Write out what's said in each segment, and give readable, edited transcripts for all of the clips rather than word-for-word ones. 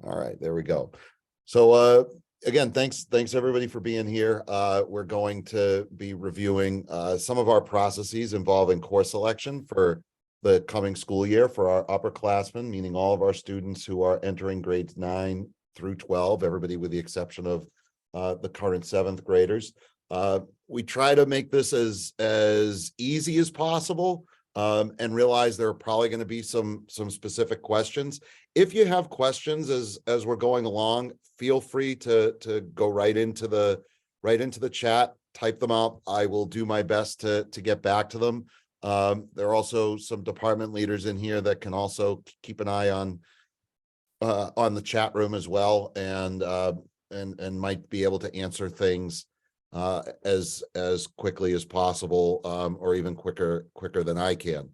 All right, there we go. So again, thanks everybody for being here. We're going to be reviewing some of our processes involving course selection for the coming school year for our upperclassmen, meaning all of our students who are entering grades 9 through 12, everybody with the exception of the current 7th graders. We try to make this as easy as possible, and realize there are probably going to be some specific questions. If you have questions as we're going along, feel free to go right into the chat, type them out. I will do my best to get back to them. There are also some department leaders in here that can also keep an eye on the chat room as well, and might be able to answer things as quickly as possible, or even quicker than I can.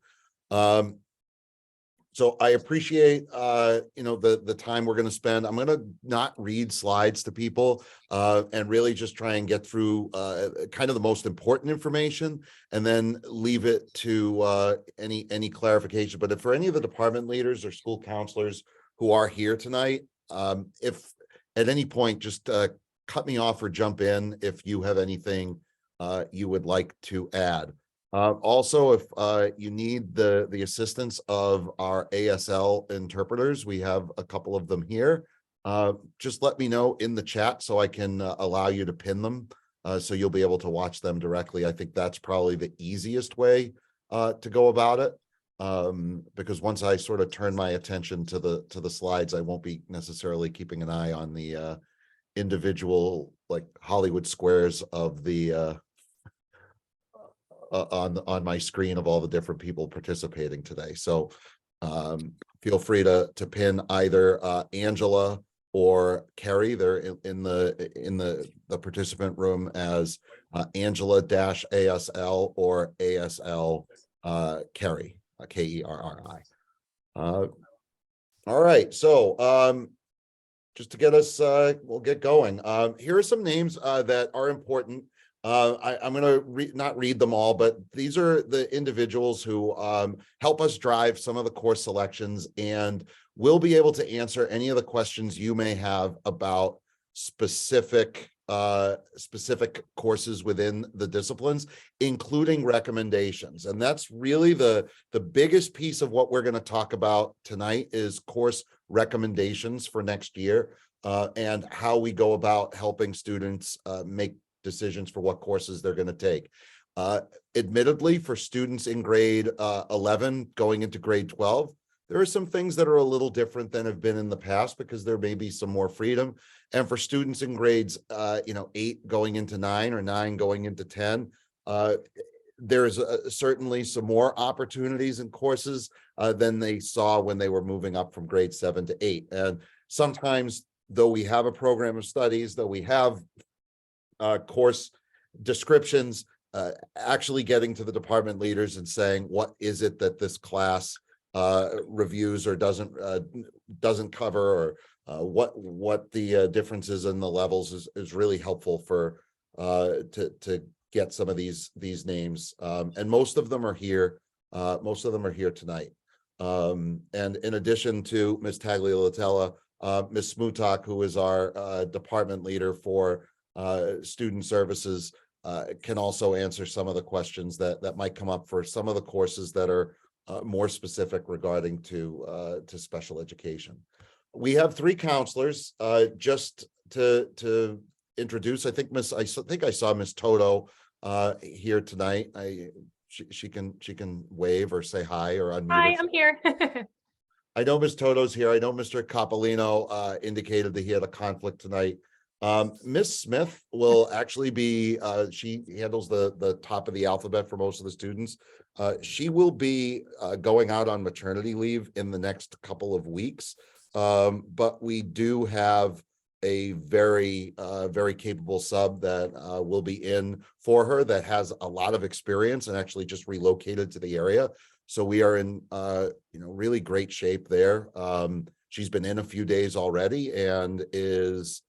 So I appreciate the time we're going to spend. I'm going to not read slides to people and really just try and get through kind of the most important information, and then leave it to any clarification. But if for any of the department leaders or school counselors who are here tonight, if at any point just cut me off or jump in if you have anything you would like to add. Also, if you need the assistance of our ASL interpreters, we have a couple of them here. Just let me know in the chat so I can allow you to pin them, so you'll be able to watch them directly. I think that's probably the easiest way to go about it, because once I sort of turn my attention to the slides, I won't be necessarily keeping an eye on the individual like Hollywood squares of the on my screen of all the different people participating today. So feel free to pin either Angela or Carrie. They're in the participant room as Angela-ASL or ASL Kerry, Kerri. All right, so just to get us, we'll get going. Here are some names that are important. I'm going to not read them all, but these are the individuals who help us drive some of the course selections, and we'll be able to answer any of the questions you may have about specific courses within the disciplines, including recommendations. And that's really the biggest piece of what we're going to talk about tonight is course recommendations for next year, and how we go about helping students make decisions for what courses they're going to take. Admittedly, for students in grade 11 going into grade 12, there are some things that are a little different than have been in the past because there may be some more freedom. And for students in grades 8 going into 9 or 9 going into 10, there's certainly some more opportunities in courses than they saw when they were moving up from grade 7 to 8. And sometimes, though we have a program of studies, though we have course descriptions, actually getting to the department leaders and saying, what is it that this class reviews or doesn't cover, or what the differences in the levels is really helpful for to get some of these names, and most of them are here tonight. And in addition to Ms. Tagliatella, Ms. Smutak, who is our department leader for student services, can also answer some of the questions that might come up for some of the courses that are more specific regarding to special education. We have 3 counselors. Just to introduce, I think I saw Miss Toto here tonight. She can wave or say hi or unmute. Hi, I'm here. I know Miss Toto's here. I know Mr. Capolino indicated that he had a conflict tonight. Miss Smith will actually be, she handles the top of the alphabet for most of the students. She will be going out on maternity leave in the next couple of weeks. But we do have a very capable sub that will be in for her that has a lot of experience and actually just relocated to the area. So we are in really great shape there. She's been in a few days already and is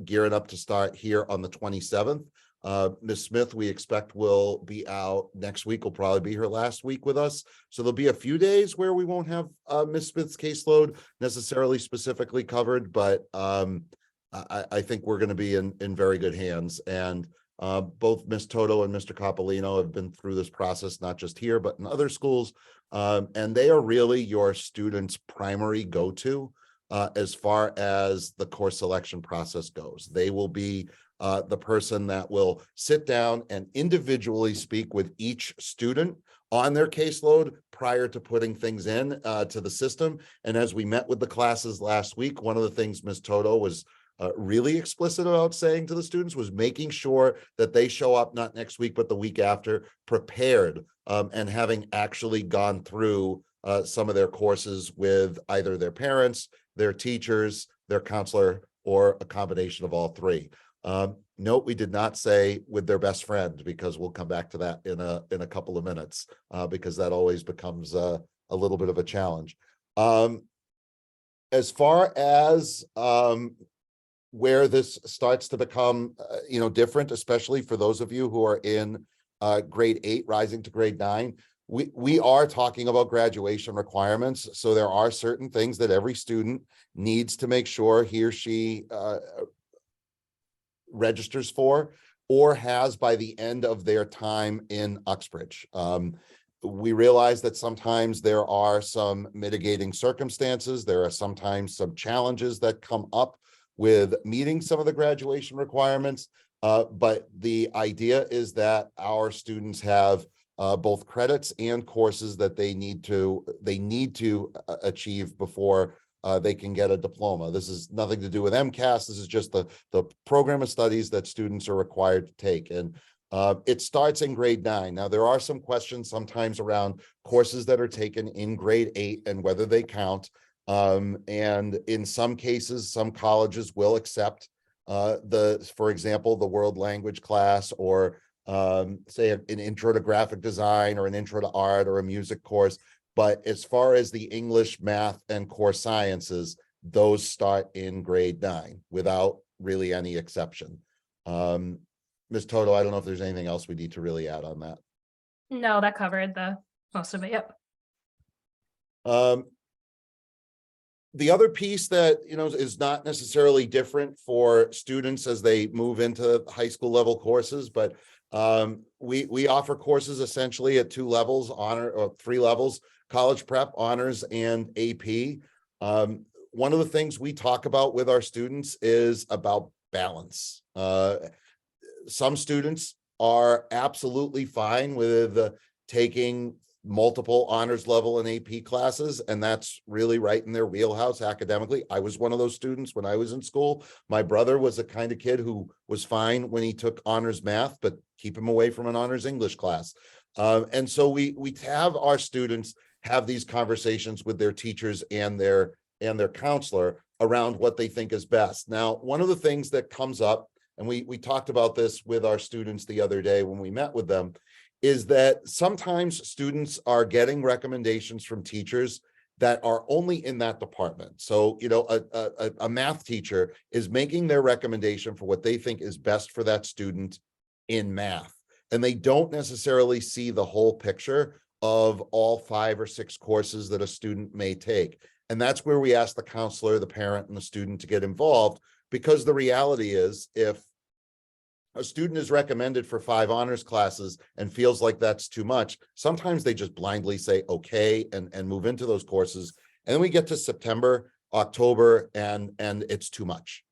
gearing up to start here on the 27th. Ms. Smith, we expect will be out next week, will probably be her last week with us. So there'll be a few days where we won't have Ms. Smith's caseload necessarily specifically covered, but I think we're going to be in very good hands. And both Ms. Toto and Mr. Coppolino have been through this process, not just here, but in other schools. And they are really your students' primary go-to as far as the course selection process goes. They will be the person that will sit down and individually speak with each student on their caseload prior to putting things in to the system. And as we met with the classes last week, one of the things Ms. Toto was really explicit about saying to the students was making sure that they show up not next week, but the week after, prepared and having actually gone through some of their courses with either their parents, their teachers, their counselor, or a combination of all three. Note, we did not say with their best friend, because we'll come back to that in a couple of minutes, because that always becomes a little bit of a challenge. As far as where this starts to become, different, especially for those of you who are in grade 8 rising to grade 9, we are talking about graduation requirements. So there are certain things that every student needs to make sure he or she registers for or has by the end of their time in Uxbridge. We realize that sometimes there are some mitigating circumstances. There are sometimes some challenges that come up with meeting some of the graduation requirements. But the idea is that our students have both credits and courses that they need to achieve before they can get a diploma. This is nothing to do with MCAS. This is just the program of studies that students are required to take. And it starts in grade 9. Now, there are some questions sometimes around courses that are taken in grade 8 and whether they count. And in some cases, some colleges will accept for example, the world language class, or say an intro to graphic design, or an intro to art, or a music course. But as far as the English, math, and core sciences, those start in grade 9 without really any exception. Ms. Toto, I don't know if there's anything else we need to really add on that. No, that covered the most of it. Yep. The other piece that, is not necessarily different for students as they move into high school level courses, but we offer courses essentially at 2 levels, or 3 levels: college prep, honors, and AP. One of the things we talk about with our students is about balance. Some students are absolutely fine with taking multiple honors level and AP classes, and that's really right in their wheelhouse academically. I was one of those students when I was in school. My brother was the kind of kid who was fine when he took honors math, but keep him away from an honors English class. And so we have our students have these conversations with their teachers and their counselor around what they think is best. Now, one of the things that comes up, and we talked about this with our students the other day when we met with them, is that sometimes students are getting recommendations from teachers that are only in that department. So, a math teacher is making their recommendation for what they think is best for that student in math, and they don't necessarily see the whole picture of all 5 or 6 courses that a student may take. And that's where we ask the counselor, the parent, and the student to get involved, because the reality is, if a student is recommended for 5 honors classes and feels like that's too much, sometimes they just blindly say okay and move into those courses. And then we get to September, October, and it's too much.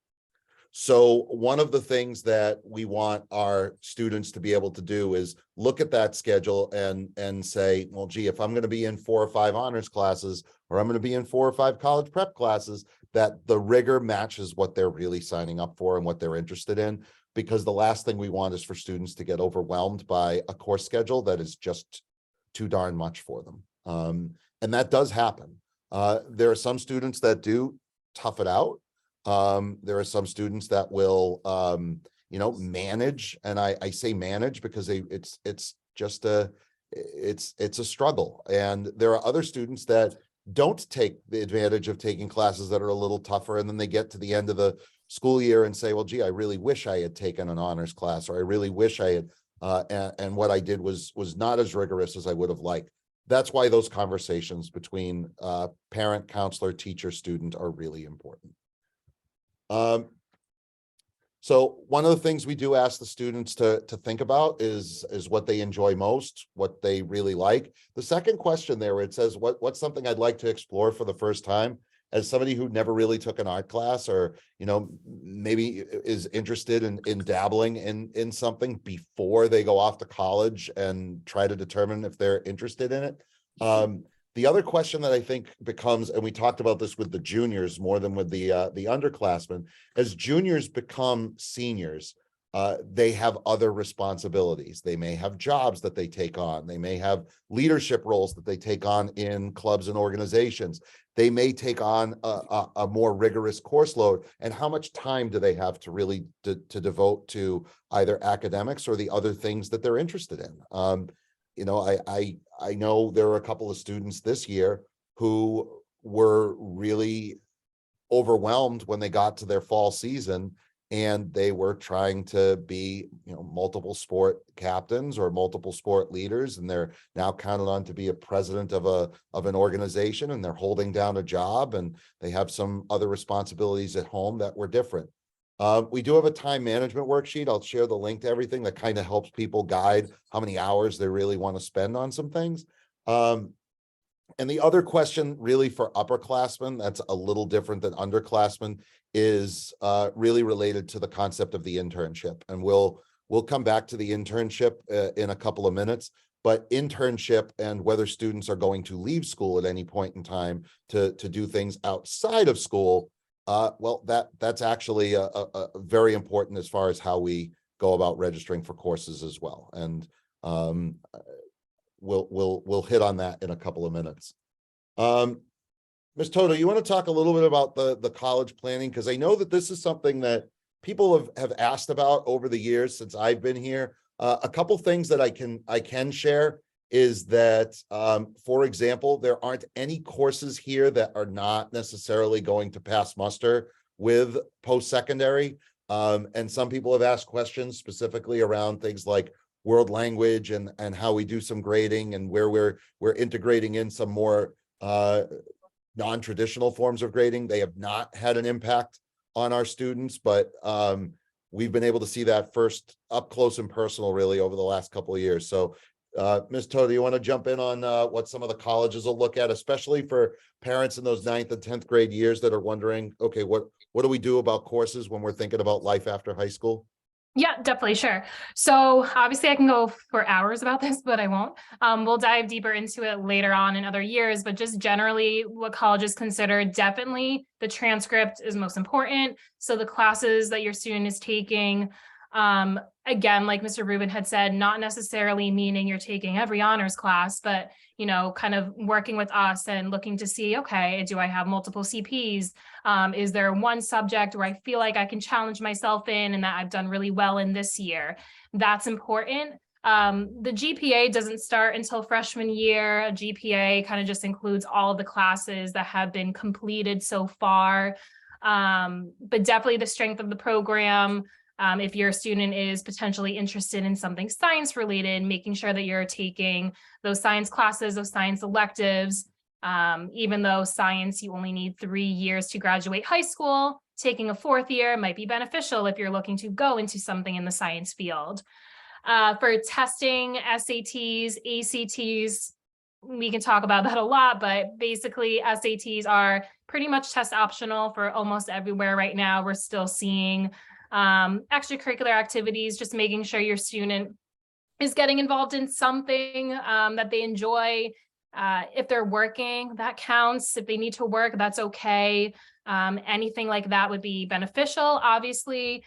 So one of the things that we want our students to be able to do is look at that schedule and say, well, gee, if I'm going to be in 4 or 5 honors classes, or I'm going to be in 4 or 5 college prep classes, that the rigor matches what they're really signing up for and what they're interested in. Because the last thing we want is for students to get overwhelmed by a course schedule that is just too darn much for them. And that does happen. There are some students that do tough it out. There are some students that will, manage, and I say manage because it's just it's a struggle. And there are other students that don't take the advantage of taking classes that are a little tougher, and then they get to the end of the school year and say, well, gee, I really wish I had taken an honors class, or I really wish I had, and what I did was not as rigorous as I would have liked. That's why those conversations between parent, counselor, teacher, student are really important. So one of the things we do ask the students to think about is what they enjoy most, what they really like. The second question there, where it says, what's something I'd like to explore for the first time? As somebody who never really took an art class, or, you know, maybe is interested in dabbling in something before they go off to college and try to determine if they're interested in it. The other question that I think becomes, and we talked about this with the juniors more than with the underclassmen, as juniors become seniors, they have other responsibilities. They may have jobs that they take on. They may have leadership roles that they take on in clubs and organizations. They may take on a more rigorous course load. And how much time do they have to really to devote to either academics or the other things that they're interested in? You know, I know there are a couple of students this year who were really overwhelmed when they got to their fall season, and they were trying to be, you know, multiple sport captains or multiple sport leaders, and they're now counted on to be a president of an organization, and they're holding down a job, and they have some other responsibilities at home that were different. We do have a time management worksheet. I'll share the link to everything that kind of helps people guide how many hours they really want to spend on some things. And the other question really for upperclassmen, that's a little different than underclassmen, is really related to the concept of the internship. And we'll come back to the internship in a couple of minutes. But internship and whether students are going to leave school at any point in time to do things outside of school, well, that's actually a very important as far as how we go about registering for courses as well. And we'll hit on that in a couple of minutes. Ms. Toto, you want to talk a little bit about the college planning? Because I know that this is something that people have asked about over the years since I've been here. A couple things that I can share is that, for example, there aren't any courses here that are not necessarily going to pass muster with post-secondary. And some people have asked questions specifically around things like world language and how we do some grading, and where we're integrating in some more non-traditional forms of grading. They have not had an impact on our students, but we've been able to see that first up close and personal really over the last couple of years. So Ms. Toto, do you want to jump in on what some of the colleges will look at, especially for parents in those 9th and 10th grade years that are wondering, okay, what do we do about courses when we're thinking about life after high school? Yeah, definitely. Sure. So obviously I can go for hours about this, but I won't. We'll dive deeper into it later on in other years, but just generally what colleges consider, definitely the transcript is most important. So the classes that your student is taking, again, like Mr. Rubin had said, not necessarily meaning you're taking every honors class, but, you know, kind of working with us and looking to see, okay, do I have multiple CPs? Is there one subject where I feel like I can challenge myself in and that I've done really well in this year? That's important. The GPA doesn't start until freshman year. A GPA kind of just includes all of the classes that have been completed so far. But definitely the strength of the program. If your student is potentially interested in something science related, making sure that you're taking those science classes, those science electives. Even though science, you only need 3 years to graduate high school, taking a 4th year might be beneficial if you're looking to go into something in the science field. For testing, SATs, ACTs, we can talk about that a lot, but basically SATs are pretty much test optional for almost everywhere right now. We're still seeing extracurricular activities, just making sure your student is getting involved in something that they enjoy. If they're working, that counts. If they need to work, that's okay. Anything like that would be beneficial. Obviously,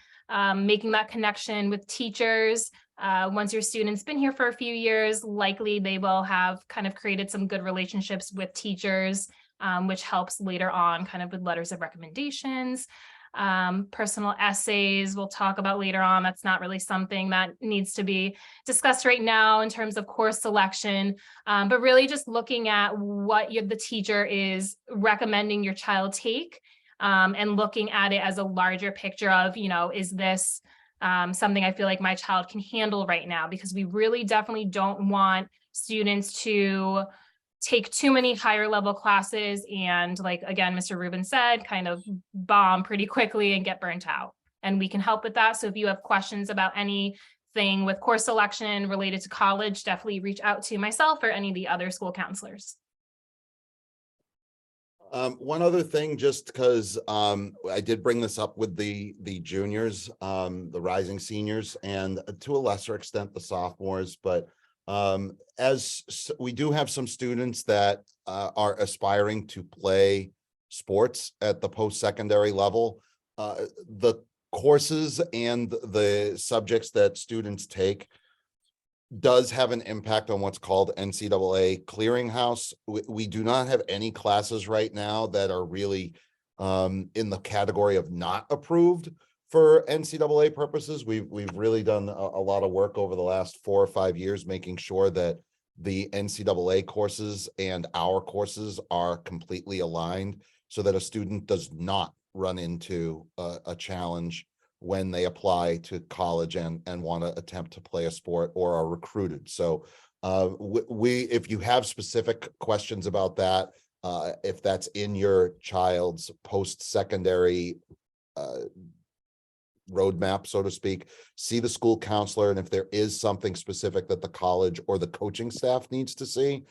making that connection with teachers. Once your student's been here for a few years, likely they will have kind of created some good relationships with teachers, which helps later on kind of with letters of recommendations. personal essays we'll talk about later on. That's not really something that needs to be discussed right now in terms of course selection, but really just looking at what the teacher is recommending your child take, and looking at it as a larger picture of, is this something I feel like my child can handle right now? Because we really definitely don't want students to take too many higher level classes and, like, again, Mr. Rubin said, kind of bomb pretty quickly and get burnt out. And we can help with that. So if you have questions about anything with course selection related to college, definitely reach out to myself or any of the other school counselors. One other thing, just because I did bring this up with the juniors, the rising seniors, and to a lesser extent the sophomores, but we do have some students that are aspiring to play sports at the post-secondary level. The courses and the subjects that students take does have an impact on what's called NCAA clearinghouse. We do not have any classes right now that are really in the category of not approved for NCAA purposes. We've really done a lot of work over the last 4 or 5 years, making sure that the NCAA courses and our courses are completely aligned so that a student does not run into a challenge when they apply to college and want to attempt to play a sport or are recruited. So if you have specific questions about that, if that's in your child's post-secondary roadmap, so to speak, see the school counselor. And if there is something specific that the college or the coaching staff needs to see,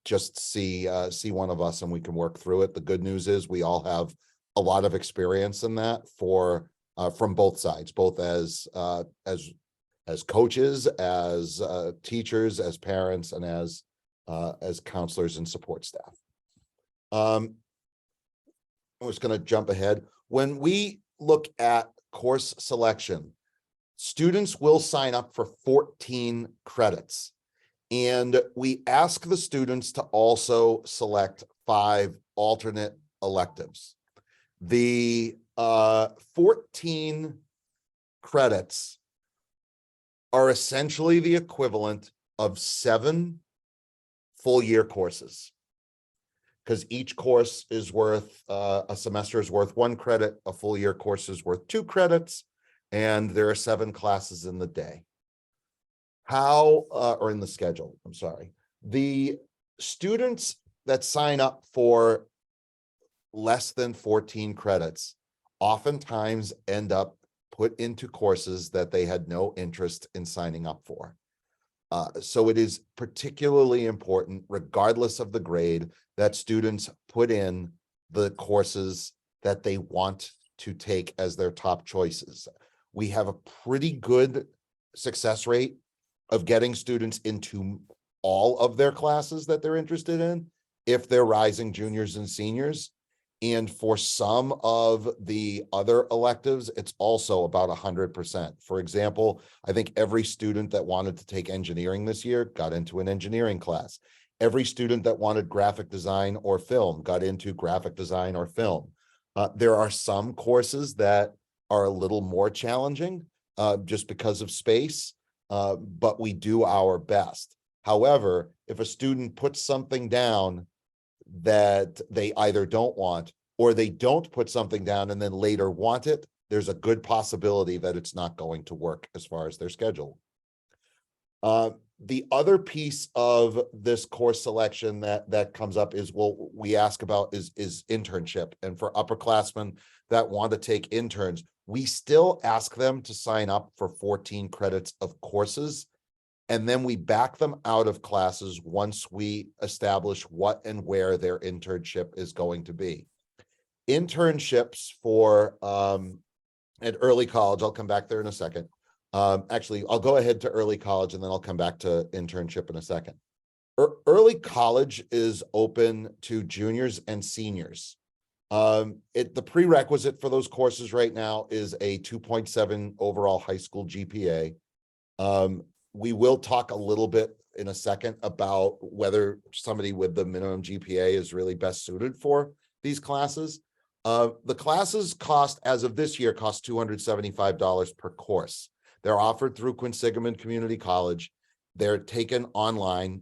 just see one of us and we can work through it. The good news is we all have a lot of experience in that from both sides, both as coaches, as teachers, as parents, and as counselors and support staff. I'm just going to jump ahead. When we look at course selection, students will sign up for 14 credits, and we ask the students to also select 5 alternate electives. The 14 credits are essentially the equivalent of 7 full year courses, because each course is worth, a semester is worth 1 credit, a full year course is worth 2 credits, and there are 7 classes in the day. Or in the schedule, I'm sorry. The students that sign up for less than 14 credits oftentimes end up put into courses that they had no interest in signing up for. So it is particularly important, regardless of the grade, that students put in the courses that they want to take as their top choices. We have a pretty good success rate of getting students into all of their classes that they're interested in, if they're rising juniors and seniors. And for some of the other electives, it's also about 100%. For example, I think every student that wanted to take engineering this year got into an engineering class. Every student that wanted graphic design or film got into graphic design or film. There are some courses that are a little more challenging just because of space, but we do our best. However, if a student puts something down that they either don't want, or they don't put something down and then later want it, there's a good possibility that it's not going to work as far as their schedule. The other piece of this course selection that comes up is, well, we ask about is internship. And for upperclassmen that want to take interns, we still ask them to sign up for 14 credits of courses. And then we back them out of classes once we establish what and where their internship is going to be. Internships for at early college, I'll come back there in a second. Actually, I'll go ahead to early college and then I'll come back to internship in a second. Early college is open to juniors and seniors. The prerequisite for those courses right now is a 2.7 overall high school GPA. We will talk a little bit in a second about whether somebody with the minimum GPA is really best suited for these classes. The classes cost, as of this year, cost $275 per course. They're offered through Quinsigamond Community College. They're taken online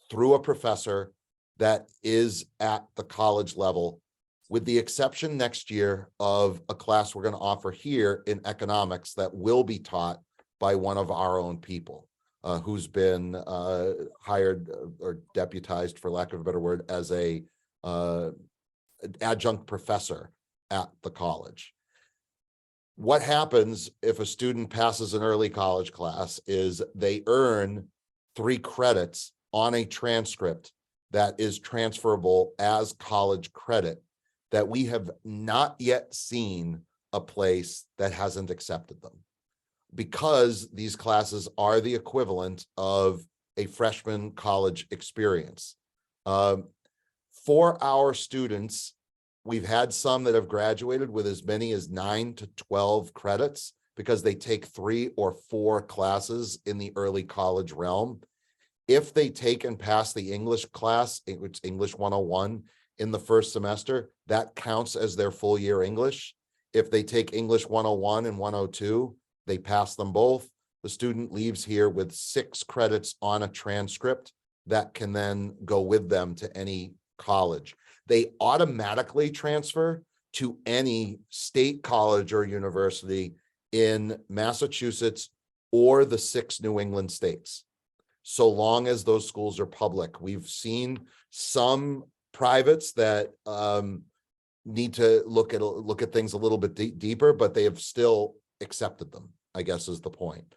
through a professor that is at the college level, with the exception next year of a class we're going to offer here in economics that will be taught by one of our own people, who's been hired or deputized, for lack of a better word, as a adjunct professor at the college. What happens if a student passes an early college class is they earn 3 credits on a transcript that is transferable as college credit that we have not yet seen a place that hasn't accepted them, because these classes are the equivalent of a freshman college experience. For our students, we've had some that have graduated with as many as 9 to 12 credits because they take 3 or 4 classes in the early college realm. If they take and pass the English class, which English 101 in the first semester, that counts as their full year English. If they take English 101 and 102, they pass them both. The student leaves here with 6 credits on a transcript that can then go with them to any college. They automatically transfer to any state college or university in Massachusetts or the 6 New England states, so long as those schools are public. We've seen some privates that need to look at things a little bit deeper, but they have still accepted them, I guess is the point.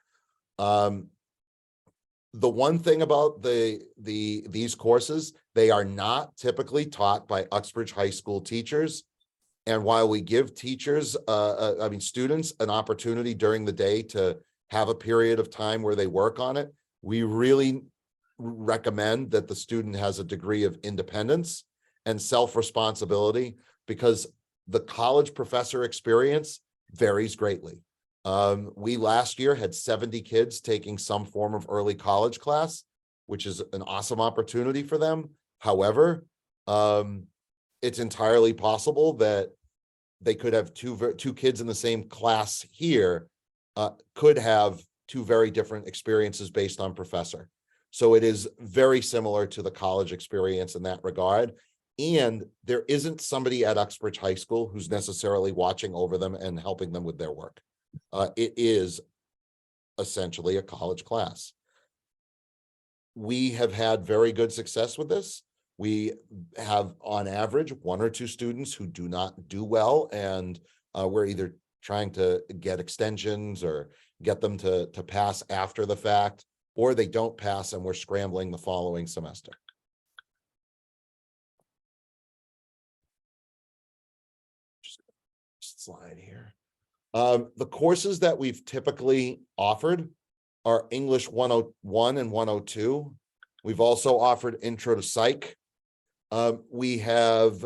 The one thing about these courses, they are not typically taught by Uxbridge High School teachers. And while we give teachers, students, an opportunity during the day to have a period of time where they work on it, we really recommend that the student has a degree of independence and self-responsibility, because the college professor experience varies greatly. We last year had 70 kids taking some form of early college class, which is an awesome opportunity for them. However, it's entirely possible that they could have two kids in the same class here, could have 2 very different experiences based on professor. So it is very similar to the college experience in that regard. And there isn't somebody at Uxbridge High School who's necessarily watching over them and helping them with their work. It is essentially a college class. We have had very good success with this. We have, on average, 1 or 2 students who do not do well, and we're either trying to get extensions or get them to pass after the fact, or they don't pass and we're scrambling the following semester. Just slide here. The courses that we've typically offered are English 101 and 102. We've also offered Intro to Psych. We have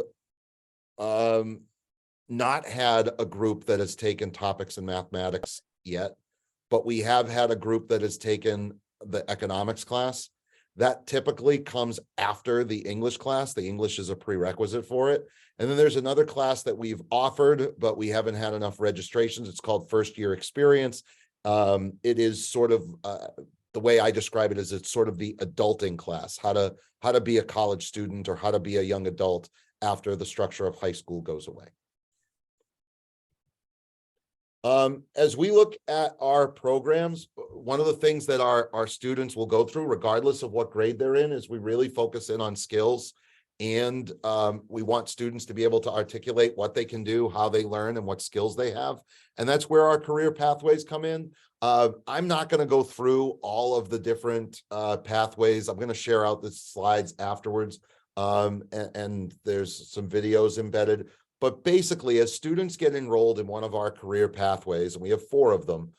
not had a group that has taken topics in mathematics yet, but we have had a group that has taken the economics class. That typically comes after the English class. The English is a prerequisite for it. And then there's another class that we've offered, but we haven't had enough registrations. It's called First Year Experience. It is sort of, the way I describe it is it's sort of the adulting class, how to be a college student or how to be a young adult after the structure of high school goes away. As we look at our programs, one of the things that our students will go through, regardless of what grade they're in, is we really focus in on skills. And we want students to be able to articulate what they can do, how they learn, and what skills they have. And that's where our career pathways come in. I'm not going to go through all of the different pathways. I'm going to share out the slides afterwards. And there's some videos embedded. But basically, as students get enrolled in one of our career pathways, and we have 4 of them,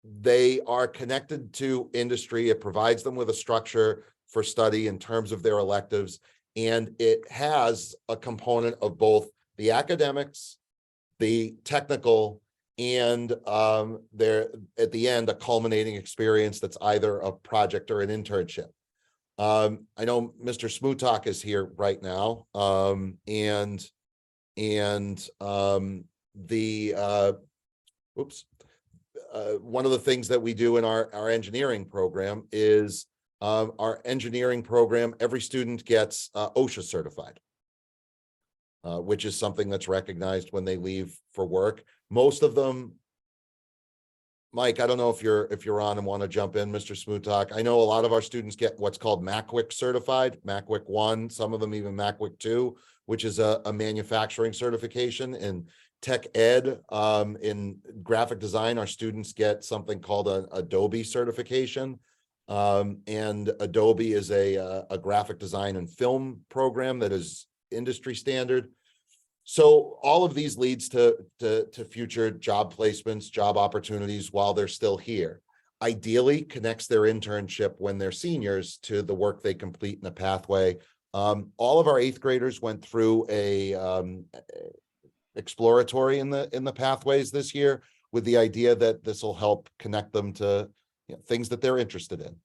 they are connected to industry. It provides them with a structure for study in terms of their electives, and it has a component of both the academics, the technical, and there at the end a culminating experience that's either a project or an internship. I know Mr. Smutak is here right now, and And one of the things that we do in our engineering program is our engineering program, every student gets OSHA certified, which is something that's recognized when they leave for work. Most of them, Mike, I don't know if you're on and want to jump in, Mr. Smutak. I know a lot of our students get what's called MACWIC certified, MACWIC 1, some of them even MACWIC 2, which is a manufacturing certification. In tech ed, in graphic design, our students get something called an Adobe certification. And Adobe is a graphic design and film program that is industry standard. So all of these leads to future job placements, job opportunities while they're still here. Ideally connects their internship when they're seniors to the work they complete in the pathway. All of our 8th graders went through a exploratory in the pathways this year, with the idea that this will help connect them to things that they're interested in.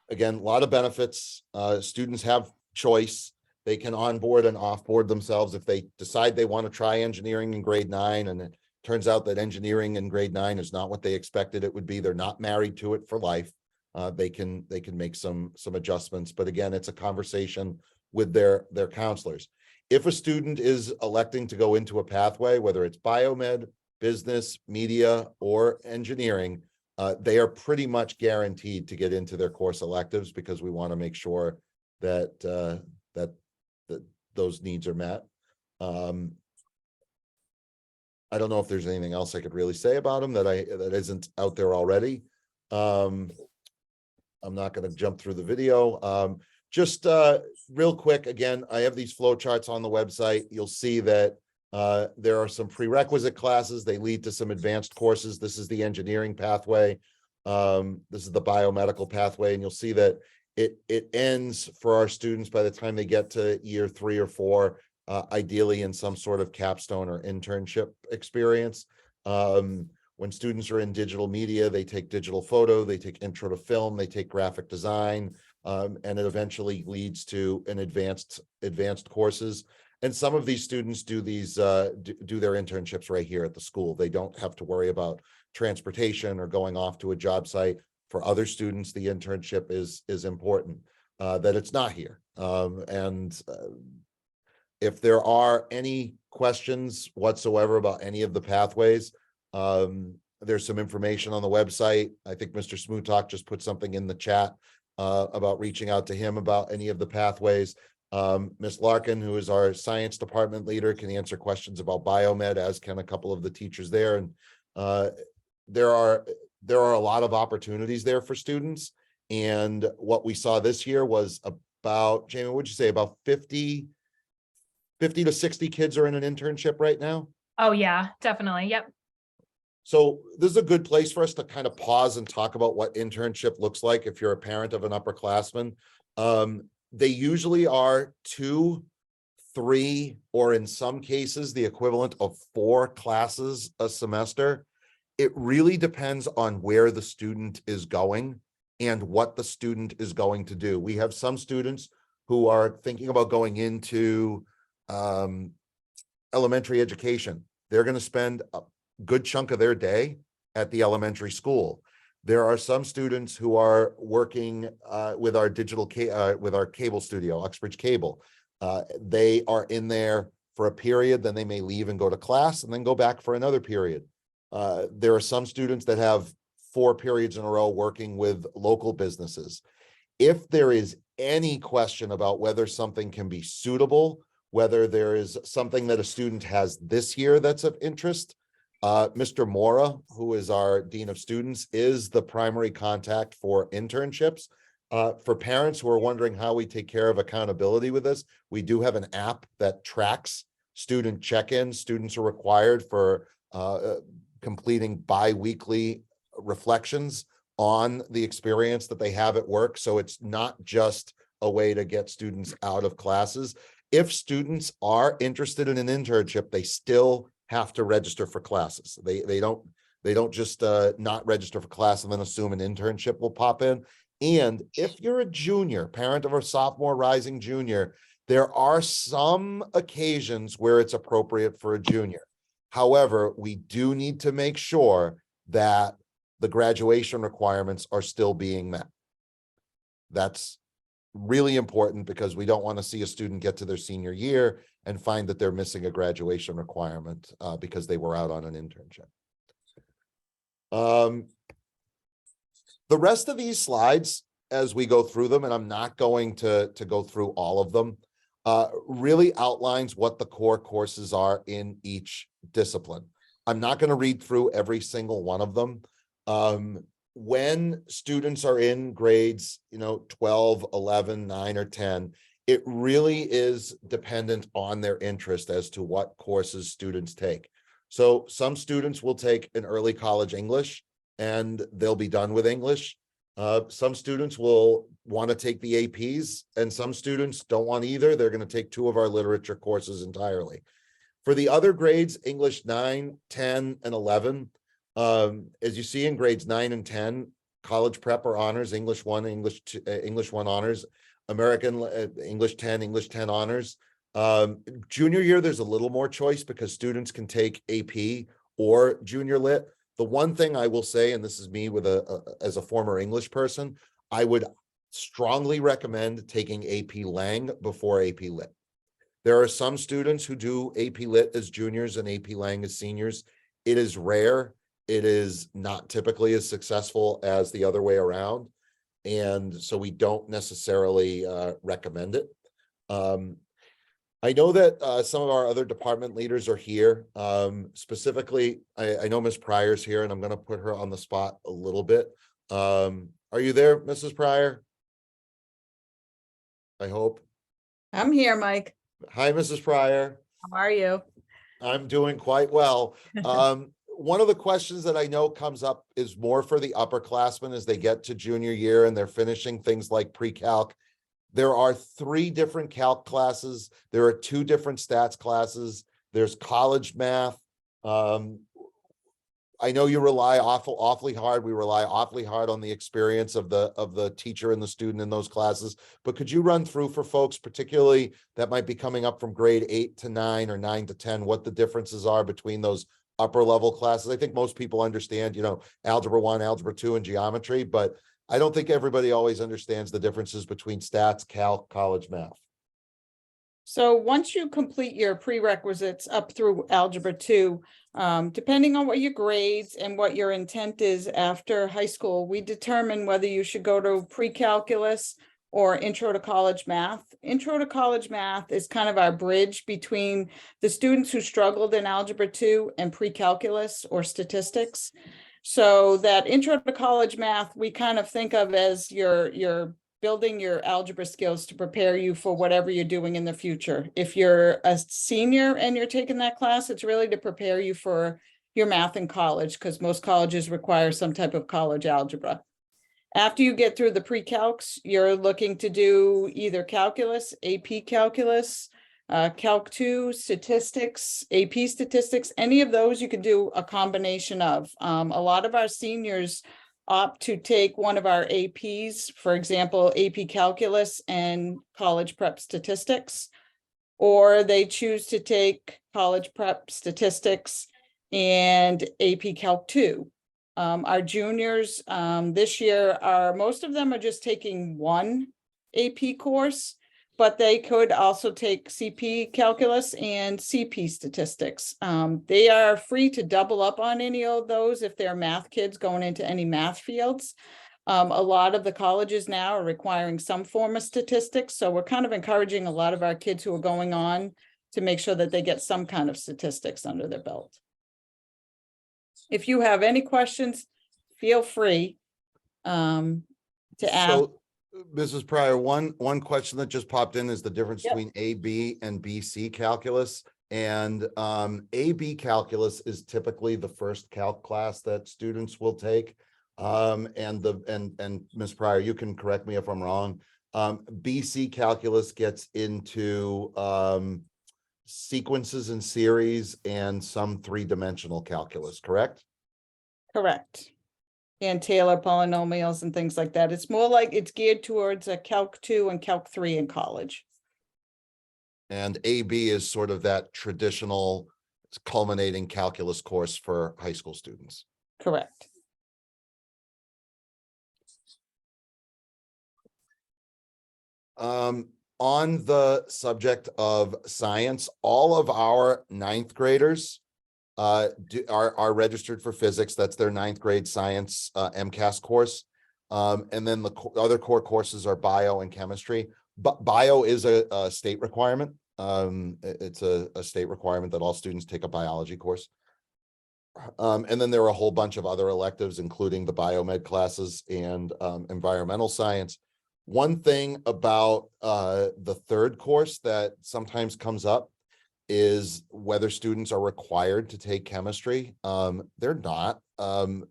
Again, a lot of benefits. Students have choice. They can onboard and offboard themselves if they decide they want to try engineering in grade 9, and it turns out that engineering in grade 9 is not what they expected it would be. They're not married to it for life. They can make some adjustments, but again, it's a conversation with their counselors. If a student is electing to go into a pathway, whether it's biomed, business, media, or engineering, they are pretty much guaranteed to get into their course electives, because we want to make sure that those needs are met. I don't know if there's anything else I could really say about them that isn't out there already. I'm not going to jump through the video. Just real quick, again, I have these flow charts on the website. You'll see that there are some prerequisite classes. They lead to some advanced courses. This is the engineering pathway. This is the biomedical pathway, and you'll see that it ends for our students by the time they get to year 3 or 4, ideally in some sort of capstone or internship experience. When students are in digital media, they take digital photo, they take intro to film, they take graphic design, and it eventually leads to an advanced courses. And some of these students do these do their internships right here at the school. They don't have to worry about transportation or going off to a job site. For other students, the internship is important, that it's not here. If there are any questions whatsoever about any of the pathways, there's some information on the website. I think Mr. Smutak just put something in the chat about reaching out to him about any of the pathways. Ms. Larkin, who is our science department leader, can answer questions about biomed, as can a couple of the teachers there. And there are a lot of opportunities there for students. And what we saw this year was about, Jamie, what'd you say, about 50 to 60 kids are in an internship right now? Oh yeah, definitely. Yep. So this is a good place for us to kind of pause and talk about what internship looks like if you're a parent of an upperclassman. They usually are 2, 3, or in some cases, the equivalent of 4 classes a semester. It really depends on where the student is going and what the student is going to do. We have some students who are thinking about going into elementary education. They're going to spend a good chunk of their day at the elementary school. There are some students who are working with our with our cable studio, Uxbridge Cable. They are in there for a period, then they may leave and go to class and then go back for another period. There are some students that have 4 periods in a row working with local businesses. If there is any question about whether something can be suitable, whether there is something that a student has this year that's of interest, Mr. Mora, who is our Dean of Students, is the primary contact for internships. For parents who are wondering how we take care of accountability with this, we do have an app that tracks student check-ins. Students are required for completing bi-weekly reflections on the experience that they have at work. So it's not just a way to get students out of classes. If students are interested in an internship, they still have to register for classes. They don't just not register for class and then assume an internship will pop in. And if you're a junior, parent of a sophomore rising junior, There are some occasions where it's appropriate for a junior. However, we do need to make sure that the graduation requirements are still being met. That's really important because we don't want to see a student get to their senior year and find that they're missing a graduation requirement because they were out on an internship. The rest of these slides, as we go through them, and I'm not going to go through all of them, really outlines what the core courses are in each discipline. I'm not going to read through every single one of them. When students are in grades, 12, 11, 9, or 10, it really is dependent on their interest as to what courses students take. So some students will take an early college English and they'll be done with English. Some students will want to take the APs and some students don't want either. They're going to take 2 of our literature courses entirely. For the other grades, English 9, 10, and 11, as you see in grades 9 and 10, college prep or honors, English 1, English 2, English 1 honors, American English 10 honors. Junior year, there's a little more choice because students can take AP or junior lit. The one thing I will say, and this is me with as a former English person, I would strongly recommend taking AP Lang before AP Lit. There are some students who do AP Lit as juniors and AP Lang as seniors. It is rare. It is not typically as successful as the other way around. And so we don't necessarily recommend it. I know that some of our other department leaders are here. Specifically, I know Ms. Pryor's here, and I'm going to put her on the spot a little bit. Are you there, Mrs. Pryor? I hope. I'm here, Mike. Hi, Mrs. Pryor. How are you? I'm doing quite well. One of the questions that I know comes up is more for the upperclassmen as they get to junior year and they're finishing things like pre-calc. There are 3 different calc classes. There are 2 different stats classes. There's college math. I know you rely awfully hard. We rely awfully hard on the experience of the teacher and the student in those classes. But could you run through for folks, particularly that might be coming up from grade 8 to 9 or 9 to 10, what the differences are between those upper level classes? I think most people understand, algebra 1, algebra 2, and geometry, but I don't think everybody always understands the differences between stats, calc, college math. So once you complete your prerequisites up through algebra 2, depending on what your grades and what your intent is after high school, we determine whether you should go to pre-calculus or intro to college math. Intro to college math is kind of our bridge between the students who struggled in algebra 2 and pre-calculus or statistics. So that intro to college math, we kind of think of as your building your algebra skills to prepare you for whatever you're doing in the future. If you're a senior and you're taking that class, it's really to prepare you for your math in college, because most colleges require some type of college algebra. After you get through the pre-calcs, you're looking to do either calculus, AP calculus, Calc 2, statistics, AP statistics, any of those you could do a combination of. A lot of our seniors opt to take one of our APs, for example, AP calculus and college prep statistics, or they choose to take college prep statistics and AP Calc 2. Our juniors this year most of them are just taking one AP course, but they could also take CP calculus and CP statistics. They are free to double up on any of those if they're math kids going into any math fields. A lot of the colleges now are requiring some form of statistics, so we're kind of encouraging a lot of our kids who are going on to make sure that they get some kind of statistics under their belt. If you have any questions, feel free to ask. So, Mrs. Pryor, one question that just popped in is the difference Yep. between AB and BC calculus. And AB calculus is typically the first calc class that students will take. And Ms. Pryor, you can correct me if I'm wrong. BC calculus gets into sequences and series and some 3-dimensional calculus, correct? Correct. And Taylor polynomials and things like that. It's more like it's geared towards a Calc 2 and Calc 3 in college. And AB is sort of that traditional culminating calculus course for high school students. Correct. On the subject of science, all of our ninth graders are registered for physics. That's their ninth grade science MCAS course. And then the other core courses are bio and chemistry. But bio is a state requirement. It's a state requirement that all students take a biology course. And then there are a whole bunch of other electives, including the biomed classes and environmental science. One thing about the third course that sometimes comes up is whether students are required to take chemistry. They're not.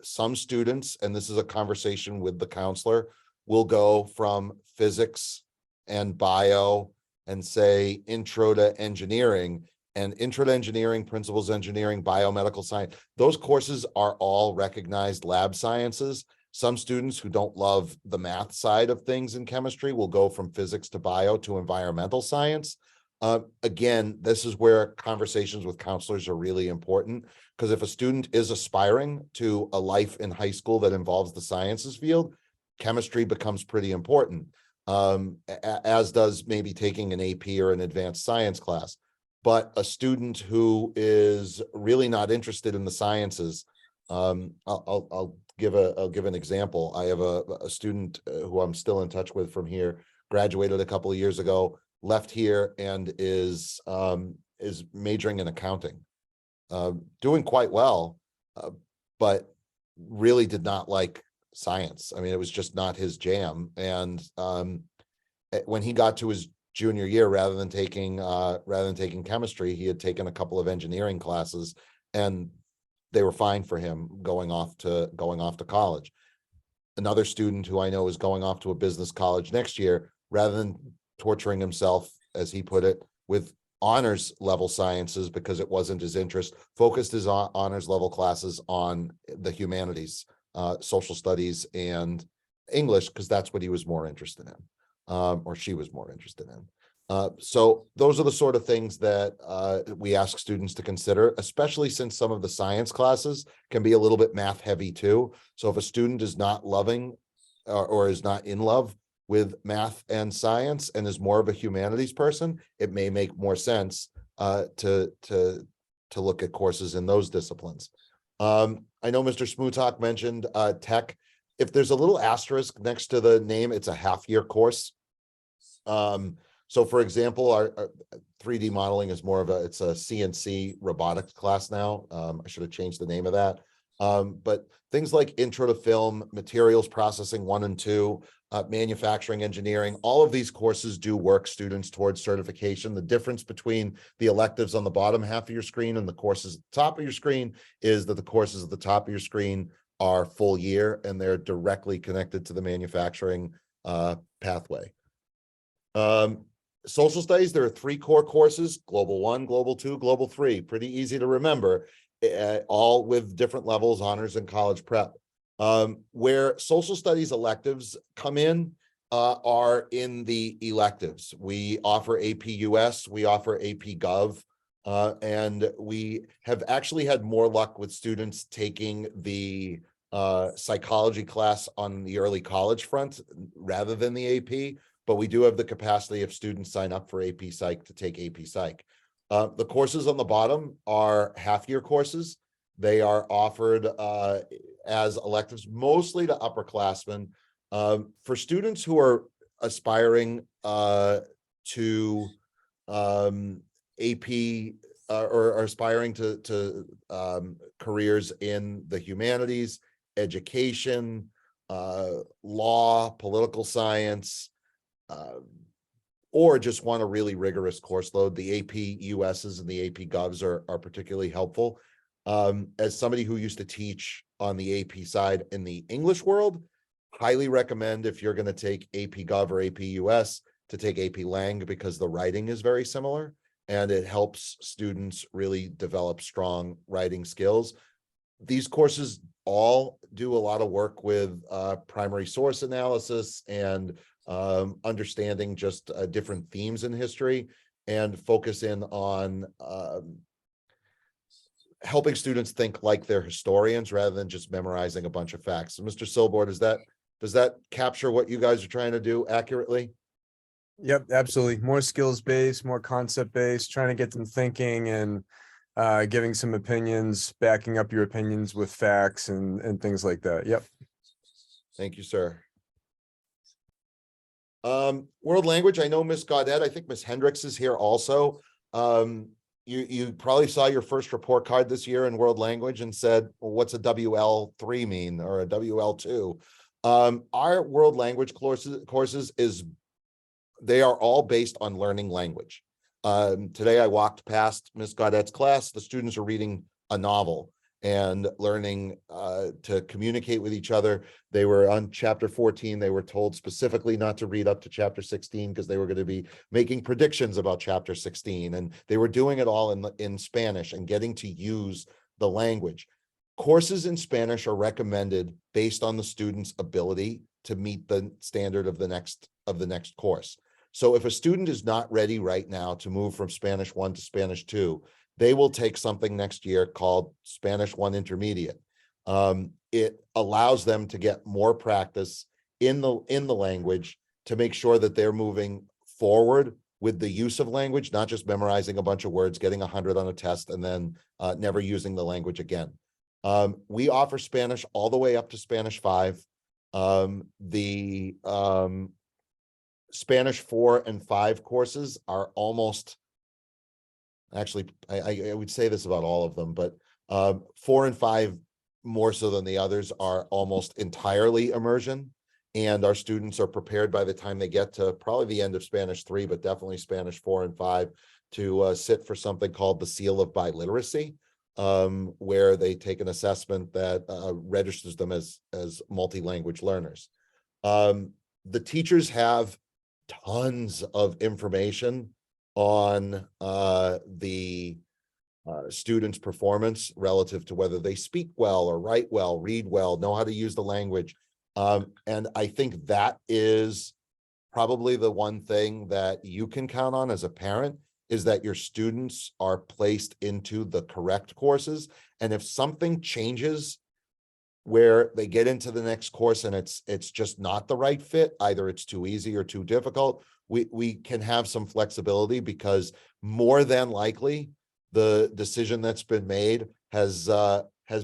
Some students, and this is a conversation with the counselor, will go from physics and bio and say intro to engineering, and intro to engineering, principles engineering, biomedical science. Those courses are all recognized lab sciences. Some students who don't love the math side of things in chemistry will go from physics to bio to environmental science. Again, this is where conversations with counselors are really important, because if a student is aspiring to a life in high school that involves the sciences field, chemistry becomes pretty important, as does maybe taking an AP or an advanced science class. But a student who is really not interested in the sciences, I'll give an example. I have a student who I'm still in touch with from here, graduated a couple of years ago, left here, and is majoring in accounting, doing quite well, but really did not like science. I mean, it was just not his jam. And when he got to his junior year, rather than taking chemistry, he had taken a couple of engineering classes, and they were fine for him going off to college. Another student who I know is going off to a business college next year, rather than torturing himself, as he put it, with honors level sciences because it wasn't his interest, focused his honors level classes on the humanities, social studies and English, because that's what he was more interested in, or she was more interested in. So those are the sort of things that we ask students to consider, especially since some of the science classes can be a little bit math heavy too. So if a student is not loving or is not in love with math and science and is more of a humanities person, it may make more sense to look at courses in those disciplines. I know Mr. Smutak mentioned tech. If there's a little asterisk next to the name, it's a half-year course. So for example, our 3D modeling is it's a CNC robotics class now. I should have changed the name of that. But things like intro to film, materials processing 1 and 2, manufacturing engineering, all of these courses do work students towards certification. The difference between the electives on the bottom half of your screen and the courses at the top of your screen is that the courses at the top of your screen are full year, and they're directly connected to the manufacturing pathway. Social studies, there are 3 core courses: Global 1, Global 2, Global 3. Pretty easy to remember, all with different levels, honors and college prep. Where social studies electives come in are in the electives. We offer AP US, we offer AP Gov, and we have actually had more luck with students taking the psychology class on the early college front rather than the AP. But we do have the capacity if students sign up for AP Psych to take AP Psych. The courses on the bottom are half-year courses. They are offered as electives, mostly to upperclassmen. For students who are aspiring to AP or aspiring to careers in the humanities, education, law, political science, or just want a really rigorous course load, the AP USs and the AP Govs are particularly helpful. As somebody who used to teach on the AP side in the English world, highly recommend, if you're going to take AP Gov or AP US, to take AP Lang, because the writing is very similar and it helps students really develop strong writing skills. These courses all do a lot of work with primary source analysis and understanding just different themes in history. and focus in on helping students think like they're historians rather than just memorizing a bunch of facts. So Mr. Silbord, does that capture what you guys are trying to do accurately? Yep, absolutely. More skills based, more concept based, trying to get them thinking and giving some opinions, backing up your opinions with facts and things like that. Yep. Thank you, sir. World language, I know Miss Gaudet, I think Miss Hendricks is here also. You probably saw your first report card this year in world language and said, well, what's a WL3 mean or a WL2? Our world language courses they are all based on learning language. Today I walked past Miss Gaudet's class. The students are reading a novel and learning to communicate with each other. They were on chapter 14. They were told specifically not to read up to chapter 16 because they were going to be making predictions about chapter 16. And they were doing it all in Spanish and getting to use the language. Courses in Spanish are recommended based on the student's ability to meet the standard of the next course. So if a student is not ready right now to move from Spanish 1 to Spanish 2, they will take something next year called Spanish 1 Intermediate. It allows them to get more practice in the language to make sure that they're moving forward with the use of language, not just memorizing a bunch of words, getting 100 on a test, and then never using the language again. We offer Spanish all the way up to Spanish 5. Spanish 4 and 5 courses are almost, actually, I would say this about all of them, but 4 and 5 more so than the others are almost entirely immersion. And our students are prepared by the time they get to probably the end of Spanish 3, but definitely Spanish 4 and 5 to sit for something called the Seal of Biliteracy, where they take an assessment that registers them as multi-language learners. The teachers have tons of information on the students' performance relative to whether they speak well or write well, read well, know how to use the language. And I think that is probably the one thing that you can count on as a parent, is that your students are placed into the correct courses. And if something changes where they get into the next course and it's just not the right fit, either it's too easy or too difficult, we can have some flexibility, because more than likely the decision that's been made has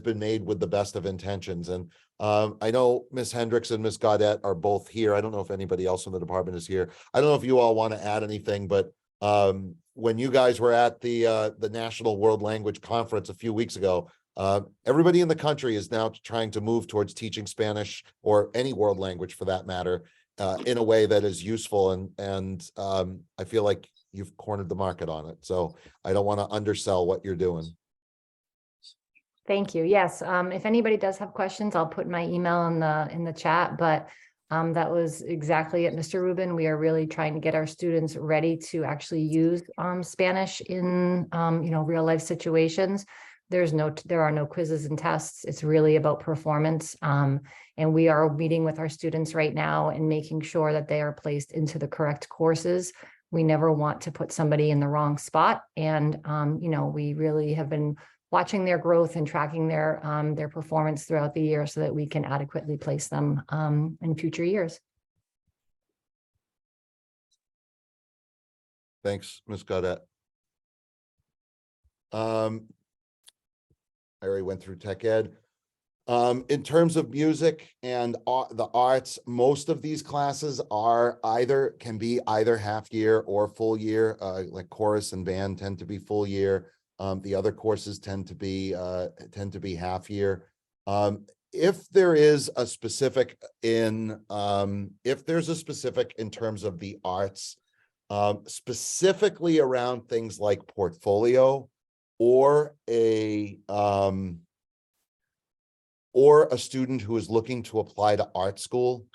been made with the best of intentions. And I know Ms. Hendricks and Ms. Gaudet are both here. I don't know if anybody else in the department is here. I don't know if you all want to add anything, but when you guys were at the National World Language Conference a few weeks ago, everybody in the country is now trying to move towards teaching Spanish, or any world language for that matter, in a way that is useful. And I feel like you've cornered the market on it. So I don't want to undersell what you're doing. Thank you. Yes. If anybody does have questions, I'll put my email in the chat, but that was exactly it, Mr. Rubin. We are really trying to get our students ready to actually use Spanish in real life situations. There are no quizzes and tests. It's really about performance. And we are meeting with our students right now and making sure that they are placed into the correct courses. We never want to put somebody in the wrong spot. And, we really have been watching their growth and tracking their performance throughout the year so that we can adequately place them in future years. Thanks, Ms. Gaudet. I already went through tech ed. In terms of music and the arts, most of these classes can be either half year or full year. Like chorus and band tend to be full year. The other courses tend to be half year. If there's a specific in terms of the arts, specifically around things like portfolio, or a student who is looking to apply to art school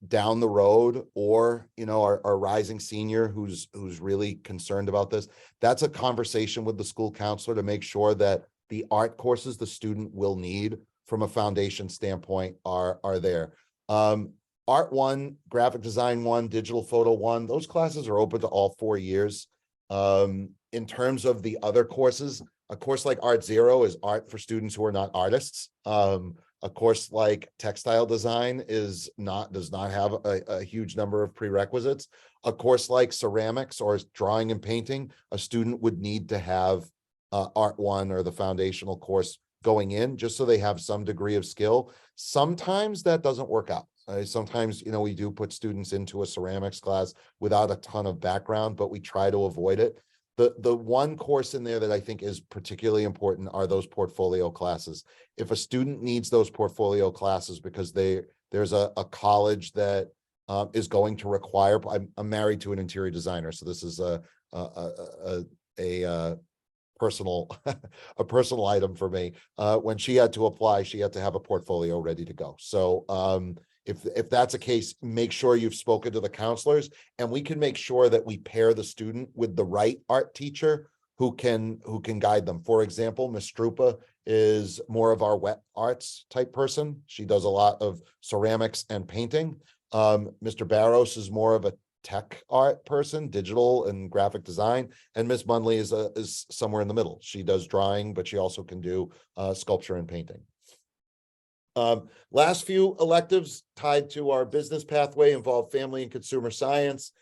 down the road, or our rising senior who's really concerned about this, that's a conversation with the school counselor to make sure that the art courses the student will need from a foundation standpoint are there. Art 1, graphic design 1, digital photo 1, those classes are open to all 4 years. In terms of the other courses, a course like Art Zero is art for students who are not artists. A course like textile design does not have a huge number of prerequisites. A course like ceramics or drawing and painting, a student would need to have Art One or the foundational course going in just so they have some degree of skill. Sometimes that doesn't work out. Sometimes, we do put students into a ceramics class without a ton of background, but we try to avoid it. The one course in there that I think is particularly important are those portfolio classes. If a student needs those portfolio classes because there's a college that is going to require, I'm married to an interior designer, so this is a personal a personal item for me. When she had to apply, she had to have a portfolio ready to go. So if that's a case, make sure you've spoken to the counselors, and we can make sure that we pair the student with the right art teacher who can guide them. For example, Ms. Strupa is more of our wet arts type person. She does a lot of ceramics and painting. Mr. Barros is more of a tech art person, digital and graphic design, and Ms. Munley is somewhere in the middle. She does drawing, but she also can do sculpture and painting. Last few electives tied to our business pathway involve family and consumer science,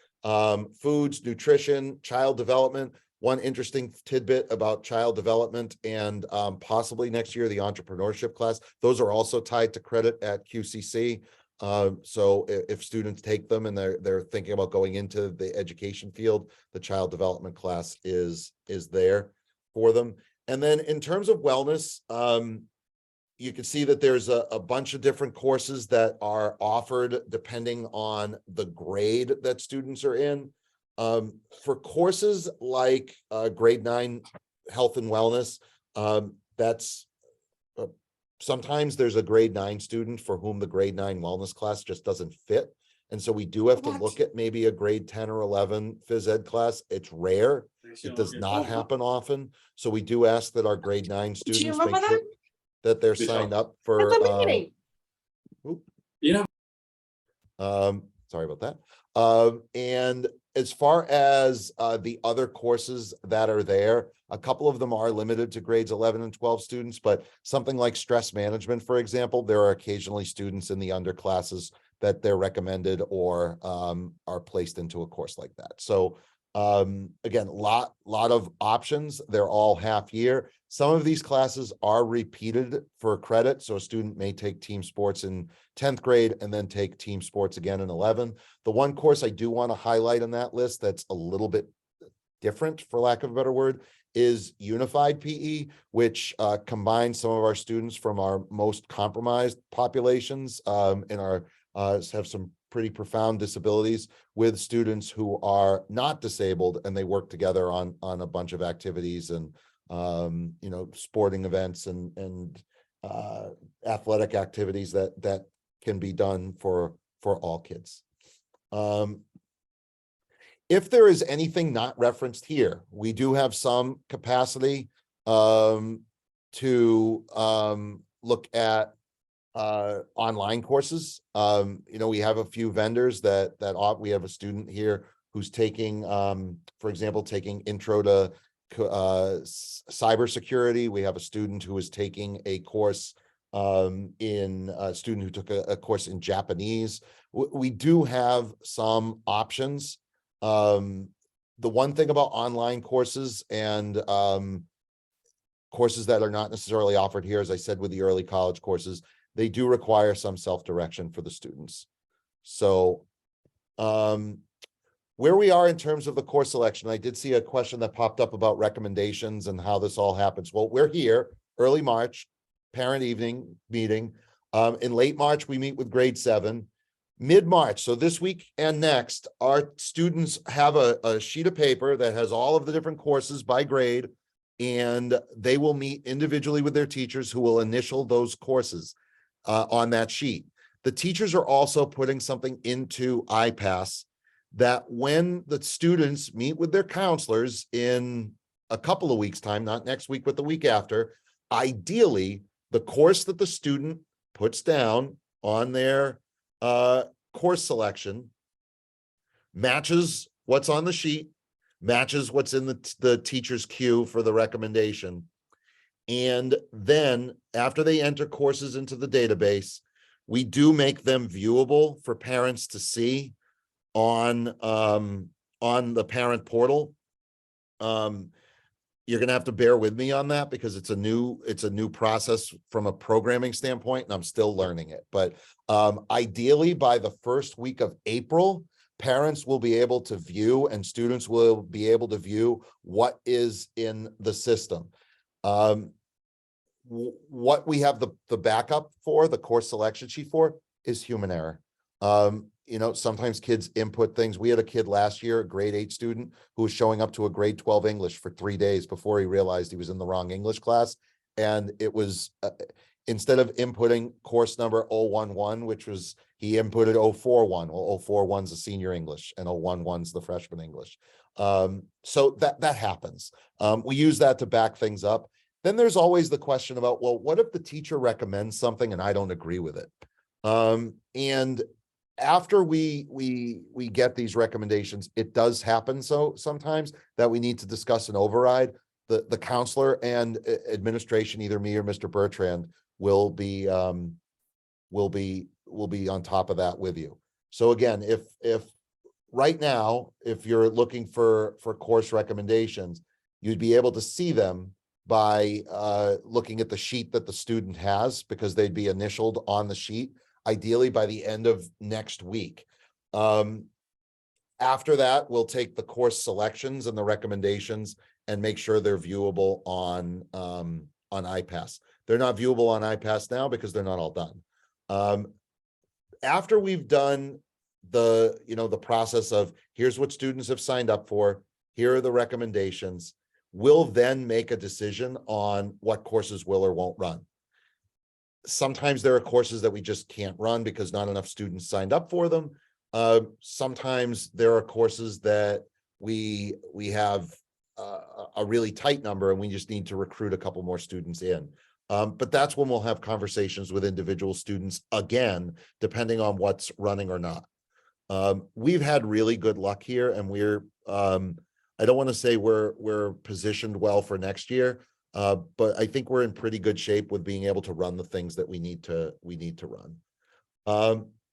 foods, nutrition, child development. One interesting tidbit about child development and possibly next year, the entrepreneurship class, those are also tied to credit at QCC. So if students take them and they're thinking about going into the education field, the child development class is there for them. And then in terms of wellness, you can see that there's a bunch of different courses that are offered depending on the grade that students are in. For courses like grade 9 health and wellness, that's sometimes there's a grade 9 student for whom the grade 9 wellness class just doesn't fit. And so we do have to look at maybe a grade 10 or 11 phys ed class. It's rare. It does not happen often. So we do ask that our grade 9 students make sure that they're signed up for sorry about that. And as far as the other courses that are there, a couple of them are limited to grades 11 and 12 students, but something like stress management, for example, there are occasionally students in the underclasses that they're recommended or are placed into a course like that. So again, lot of options. They're all half year. Some of these classes are repeated for credit. So a student may take team sports in 10th grade and then take team sports again in 11. The one course I do want to highlight on that list that's a little bit different, for lack of a better word, is unified PE, which combines some of our students from our most compromised populations and have some pretty profound disabilities with students who are not disabled, and they work together on a bunch of activities and sporting events and athletic activities that can be done for all kids. If there is anything not referenced here, we do have some capacity to look at online courses. We have a few vendors that we have a student here who's taking, for example, taking intro to cybersecurity. We have a student who is taking a course a student who took a course in Japanese. We do have some options. The one thing about online courses and courses that are not necessarily offered here, as I said, with the early college courses, they do require some self-direction for the students. So where we are in terms of the course selection, I did see a question that popped up about recommendations and how this all happens. Well, we're here early March, parent evening meeting. In late March, we meet with grade 7. Mid-March, so this week and next, our students have a sheet of paper that has all of the different courses by grade, and they will meet individually with their teachers who will initial those courses on that sheet. The teachers are also putting something into iPass that when the students meet with their counselors in a couple of weeks' time, not next week, but the week after, ideally, the course that the student puts down on their course selection matches what's on the sheet, matches what's in the teacher's queue for the recommendation. And then after they enter courses into the database, we do make them viewable for parents to see on the parent portal. You're going to have to bear with me on that because it's a new process from a programming standpoint, and I'm still learning it. But ideally, by the first week of April, parents will be able to view and students will be able to view what is in the system. What we have the backup for, the course selection sheet for, is human error. Sometimes kids input things. We had a kid last year, a grade 8 student, who was showing up to a grade 12 English for 3 days before he realized he was in the wrong English class. And it was, instead of inputting course number 011, which was, he inputted 041. Well, 041's the senior English and 011's the freshman English. So that happens. We use that to back things up. Then there's always the question about, well, what if the teacher recommends something and I don't agree with it? And after we get these recommendations, it does happen so sometimes that we need to discuss an override. The counselor and administration, either me or Mr. Bertrand, will be on top of that with you. So again, if right now, if you're looking for course recommendations, you'd be able to see them by looking at the sheet that the student has, because they'd be initialed on the sheet, ideally by the end of next week. After that, we'll take the course selections and the recommendations and make sure they're viewable on iPass. They're not viewable on iPass now because they're not all done. After we've done the process of, here's what students have signed up for, here are the recommendations, we'll then make a decision on what courses will or won't run. Sometimes there are courses that we just can't run because not enough students signed up for them. Sometimes there are courses that we have a really tight number and we just need to recruit a couple more students in. But that's when we'll have conversations with individual students again, depending on what's running or not. We've had really good luck here, and we're I don't want to say we're positioned well for next year, but I think we're in pretty good shape with being able to run the things that we need to run.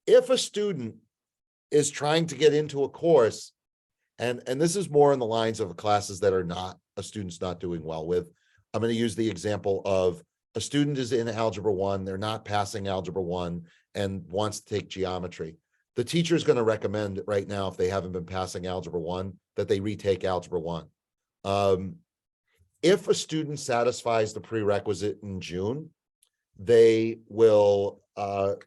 If a student is trying to get into a course, and this is more in the lines of classes that are not a student's not doing well with, I'm going to use the example of a student is in Algebra 1, they're not passing Algebra 1 and wants to take geometry. The teacher is going to recommend right now, if they haven't been passing Algebra 1, that they retake Algebra 1. If a student satisfies the prerequisite in June, they will, the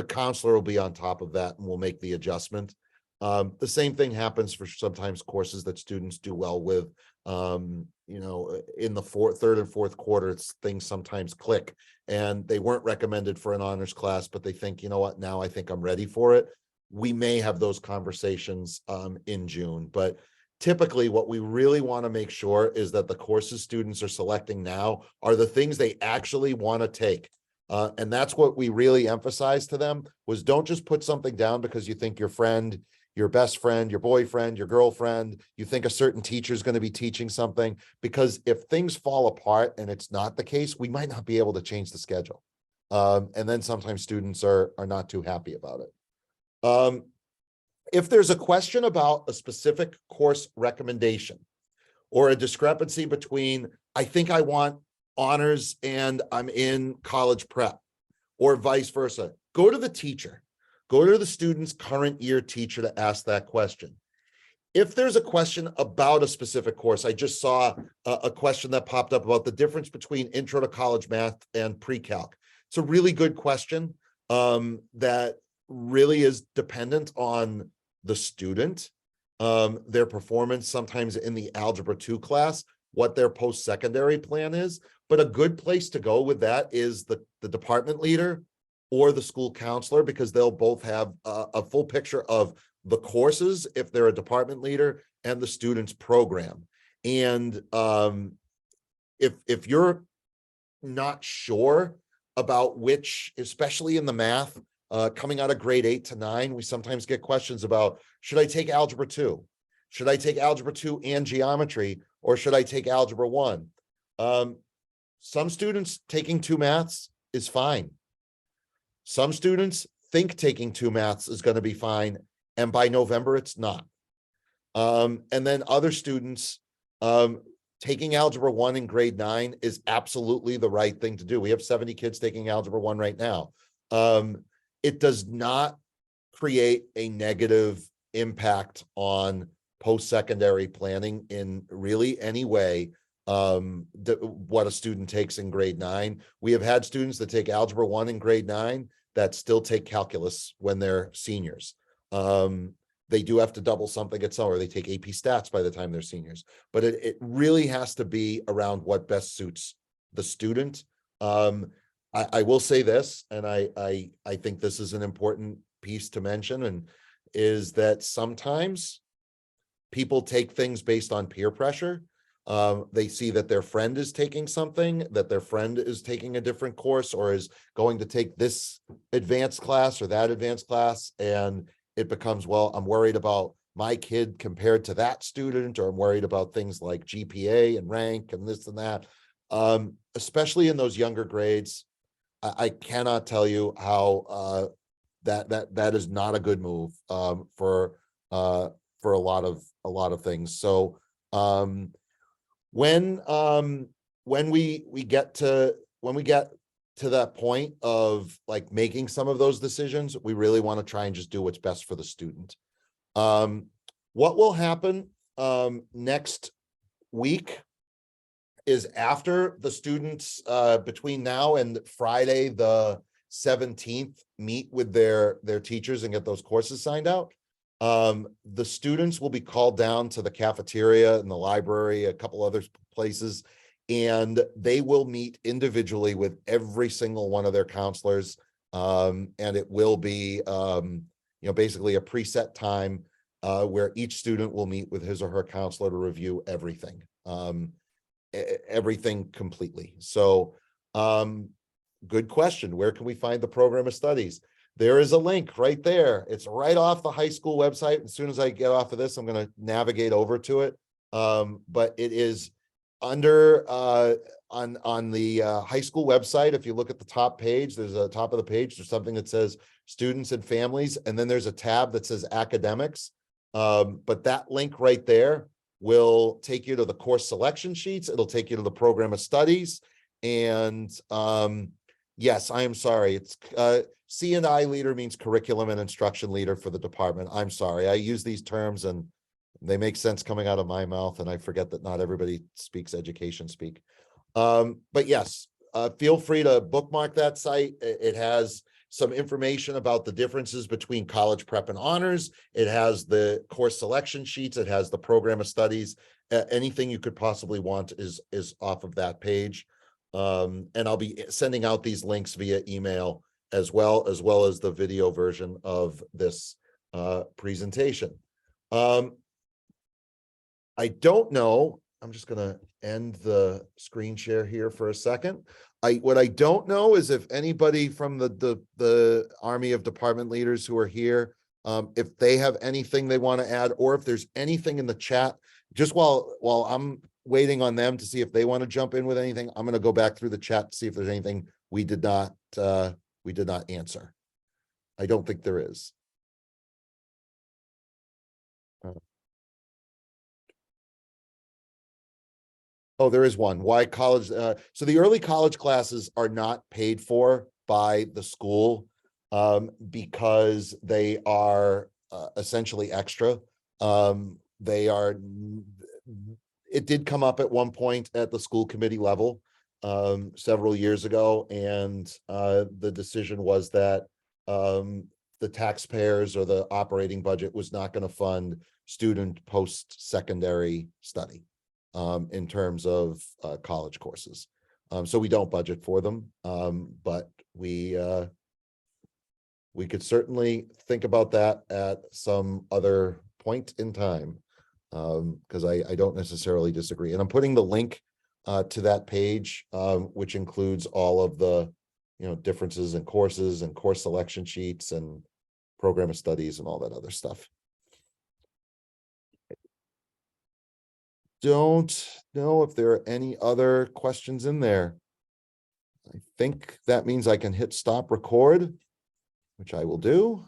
counselor will be on top of that and will make the adjustment. The same thing happens for sometimes courses that students do well with. In the third and fourth quarter, things sometimes click and they weren't recommended for an honors class, but they think, you know what, now I think I'm ready for it. We may have those conversations in June, but typically what we really want to make sure is that the courses students are selecting now are the things they actually want to take. And that's what we really emphasize to them, was don't just put something down because you think your friend, your best friend, your boyfriend, your girlfriend, you think a certain teacher is going to be teaching something, because if things fall apart and it's not the case, we might not be able to change the schedule. And then sometimes students are not too happy about it. If there's a question about a specific course recommendation or a discrepancy between, I think I want honors and I'm in college prep, or vice versa, go to the teacher. Go to the student's current year teacher to ask that question. If there's a question about a specific course, I just saw a question that popped up about the difference between Intro to College Math and Pre-Calc. It's a really good question that really is dependent on the student, their performance, sometimes in the Algebra 2 class, what their post-secondary plan is. But a good place to go with that is the department leader or the school counselor, because they'll both have a full picture of the courses if they're a department leader and the student's program. And if you're not sure about which, especially in the math, coming out of grade 8 to 9, we sometimes get questions about, should I take Algebra 2? should I take algebra 2 and geometry, or should I take algebra 1? Some students taking 2 maths is fine. Some students think taking 2 maths is going to be fine, and by November it's not. And then other students, taking algebra 1 in grade 9 is absolutely the right thing to do. We have 70 kids taking algebra 1 right now. It does not create a negative impact on post-secondary planning in really any way. What a student takes in grade 9. We have had students that take algebra 1 in grade 9 that still take calculus when they're seniors. They do have to double something at some, or they take AP stats by the time they're seniors. But it really has to be around what best suits the student. I will say this, and I think this is an important piece to mention, and is that sometimes people take things based on peer pressure. They see that their friend is taking something, that their friend is taking a different course, or is going to take this advanced class or that advanced class, and it becomes, well, I'm worried about my kid compared to that student, or I'm worried about things like GPA and rank and this and that. Especially in those younger grades, I cannot tell you how that is not a good move for a lot of things. So when we get to that point of like making some of those decisions, we really want to try and just do what's best for the student. What will happen next week is, after the students between now and Friday the 17th meet with their teachers and get those courses signed out, the students will be called down to the cafeteria and the library, a couple other places, and they will meet individually with every single one of their counselors. And it will be, basically a preset time where each student will meet with his or her counselor to review everything, everything completely. So, good question. Where can we find the program of studies? There is a link right there. It's right off the high school website. As soon as I get off of this, I'm going to navigate over to it. But it is under on the high school website. If you look at the top page, there's a top of the page, there's something that says students and families, and then there's a tab that says academics. But that link right there will take you to the course selection sheets. It'll take you to the program of studies. And yes, I am sorry. It's C&I leader means curriculum and instruction leader for the department. I'm sorry. I use these terms and they make sense coming out of my mouth, and I forget that not everybody speaks education speak. But yes, feel free to bookmark that site. It has some information about the differences between college prep and honors. It has the course selection sheets. It has the program of studies. Anything you could possibly want is off of that page. And I'll be sending out these links via email as well as the video version of this presentation. I don't know. I'm just going to end the screen share here for a second. What I don't know is if anybody from the army of department leaders who are here, if they have anything they want to add, or if there's anything in the chat, just while I'm waiting on them to see if they want to jump in with anything, I'm going to go back through the chat to see if there's anything we did not answer. I don't think there is. Oh, there is one. Why college? So the early college classes are not paid for by the school because they are essentially extra. They are. It did come up at one point at the school committee level several years ago, and the decision was that the taxpayers or the operating budget was not going to fund student post-secondary study in terms of college courses. So we don't budget for them, but we could certainly think about that at some other point in time, because I don't necessarily disagree. And I'm putting the link to that page, which includes all of the differences in courses and course selection sheets and program of studies and all that other stuff. don't know if there are any other questions in there. I think that means I can hit stop record, which I will do.